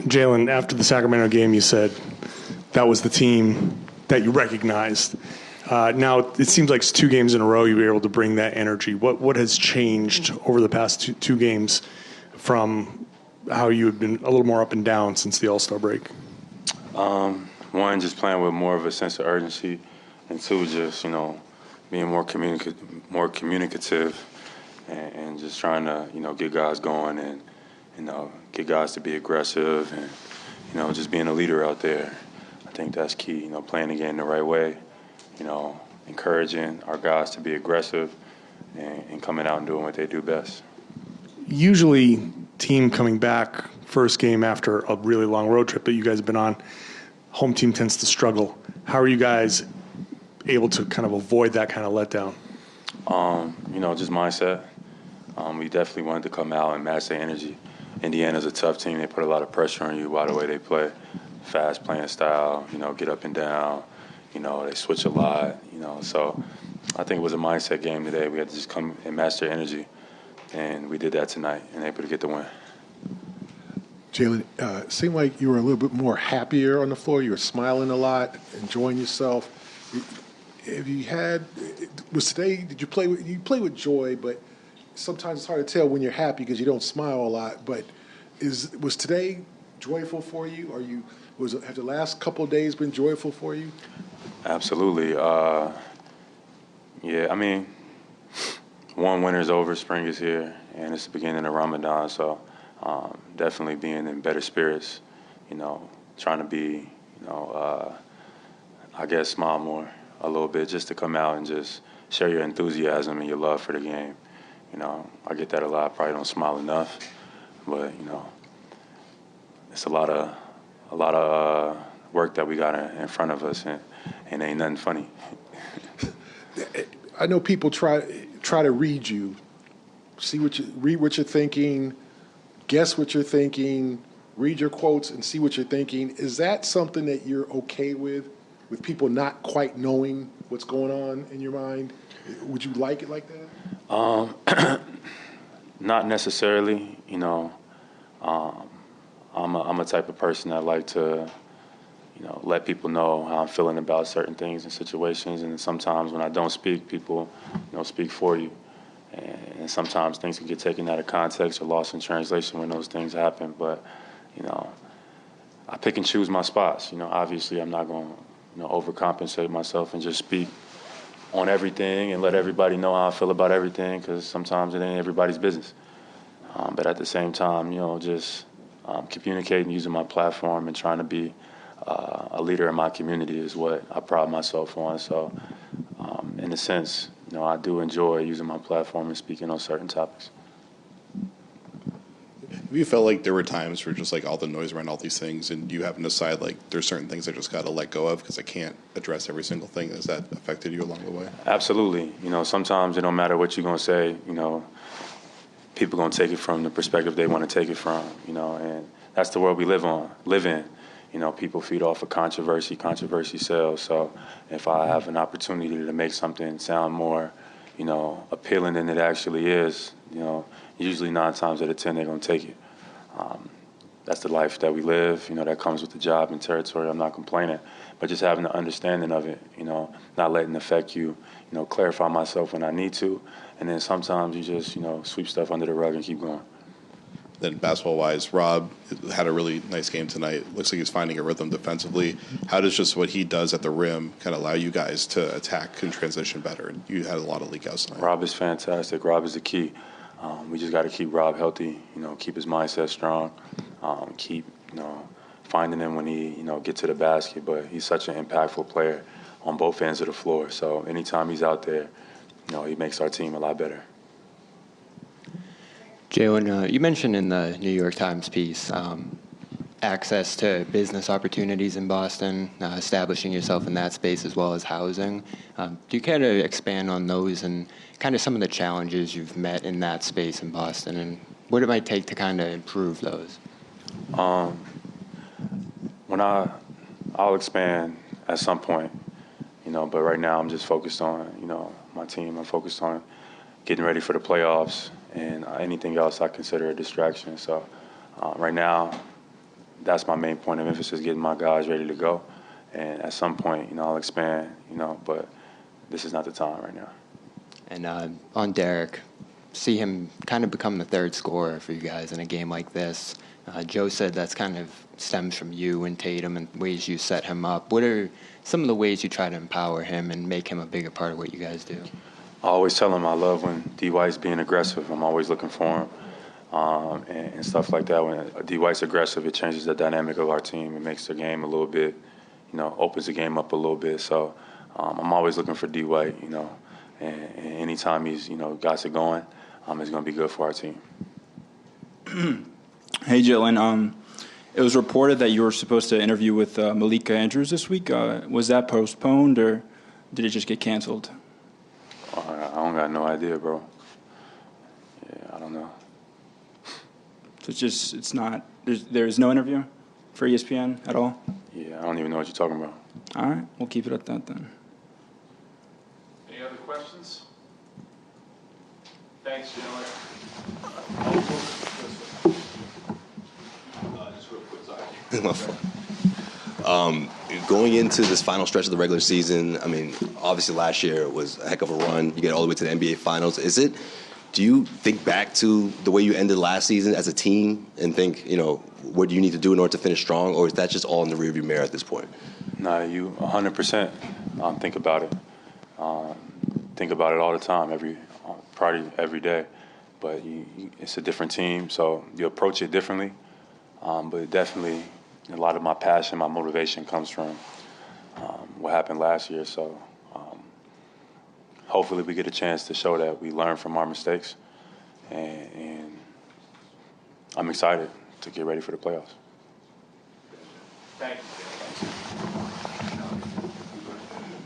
Jaylen, after the Sacramento game, you said that was the team that you recognized. Now it seems like it's 2 games in a row you were able to bring that energy. What has changed over the past two games from how you had been a little more up and down since the All-Star break? One, just playing with more of a sense of urgency, and 2, just being more communicative, and just trying to get guys going and get guys to be aggressive and just being a leader out there. I think that's key. Playing the game the right way. Encouraging our guys to be aggressive and coming out and doing what they do best. Usually, team coming back first game after a really long road trip that you guys have been on, home team tends to struggle. How are you guys able to kind of avoid that kind of letdown? Just mindset. We definitely wanted to come out and match their energy. Indiana's a tough team. They put a lot of pressure on you by the way they play. Fast playing style, get up and down. They switch a lot, So I think it was a mindset game today. We had to just come and match their energy, and we did that tonight and able to get the win. Jaylen, it seemed like you were a little bit more happier on the floor. You were smiling a lot, enjoying yourself. Did you play with joy, but sometimes it's hard to tell when you're happy because you don't smile a lot. But was today joyful for you? Have the last couple of days been joyful for you? Absolutely. One, winter's over, spring is here, and it's the beginning of Ramadan, so definitely being in better spirits, trying to be, smile more a little bit just to come out and just share your enthusiasm and your love for the game. I get that a lot. I probably don't smile enough, but, it's a lot of work that we got in front of us, and ain't nothing funny. I know people try to read you, read what you're thinking, guess what you're thinking, read your quotes and see what you're thinking. Is that something that you're okay with people not quite knowing what's going on in your mind? Would you like it like that? Not necessarily. I'm a type of person that like to, let people know how I'm feeling about certain things and situations. And sometimes when I don't speak, people, speak for you. And sometimes things can get taken out of context or lost in translation when those things happen. But, I pick and choose my spots. Obviously I'm not going to, overcompensate myself and just speak on everything and let everybody know how I feel about everything, because sometimes it ain't everybody's business. But at the same time, just communicating, using my platform, and trying to be a leader in my community is what I pride myself on. So, in a sense, I do enjoy using my platform and speaking on certain topics. Have you felt like there were times where just like all the noise around all these things and you happen to decide like there's certain things I just got to let go of because I can't address every single thing? Has that affected you along the way? Absolutely. Sometimes it don't matter what you're going to say, people going to take it from the perspective they want to take it from, and that's the world we live in. People feed off of controversy sells. So if I have an opportunity to make something sound more, appealing than it actually is, usually 9 times out of 10 they're going to take it. That's the life that we live, that comes with the job and territory. I'm not complaining, but just having the understanding of it, not letting it affect you, clarify myself when I need to. And then sometimes you just, sweep stuff under the rug and keep going. Then basketball-wise, Rob had a really nice game tonight. Looks like he's finding a rhythm defensively. How does just what he does at the rim kind of allow you guys to attack and transition better? And you had a lot of leak outs tonight. Rob is fantastic. Rob is the key. We just got to keep Rob healthy, keep his mindset strong, keep, finding him when he, get to the basket. But he's such an impactful player on both ends of the floor. So anytime he's out there, he makes our team a lot better. Jaylen, you mentioned in the New York Times piece access to business opportunities in Boston, establishing yourself in that space as well as housing. Do you care to expand on those and kind of some of the challenges you've met in that space in Boston and what it might take to kind of improve those? I'll expand at some point, but right now I'm just focused on, my team. I'm focused on getting ready for the playoffs, and anything else I consider a distraction. So right now, that's my main point of emphasis, getting my guys ready to go. And at some point, I'll expand, but this is not the time right now. And on Derek, see him kind of become the third scorer for you guys in a game like this. Joe said that's kind of stems from you and Tatum and ways you set him up. What are some of the ways you try to empower him and make him a bigger part of what you guys do? I always tell him I love when D. White's being aggressive. I'm always looking for him and stuff like that. When D. White's aggressive, it changes the dynamic of our team. It makes the game a little bit, opens the game up a little bit. So I'm always looking for D. White, and anytime he's, got it going, it's going to be good for our team. Hey, Jaylen. It was reported that you were supposed to interview with Malika Andrews this week. Was that postponed, or did it just get canceled? I don't got no idea, bro. Yeah, I don't know. So it's not, there's no interview for ESPN at all? Yeah, I don't even know what you're talking about. All right, we'll keep it at that then. Any other questions? Thanks, Jaylen. Just real quick, sorry. Going into this final stretch of the regular season, I mean, obviously last year was a heck of a run. You get all the way to the NBA Finals. Do you think back to the way you ended last season as a team and think, what do you need to do in order to finish strong, or is that just all in the rearview mirror at this point? No, you 100% think about it. Think about it all the time, every day. But it's a different team, so you approach it differently. But definitely, a lot of my passion, my motivation comes from what happened last year. So hopefully we get a chance to show that we learn from our mistakes. And I'm excited to get ready for the playoffs. Thank you.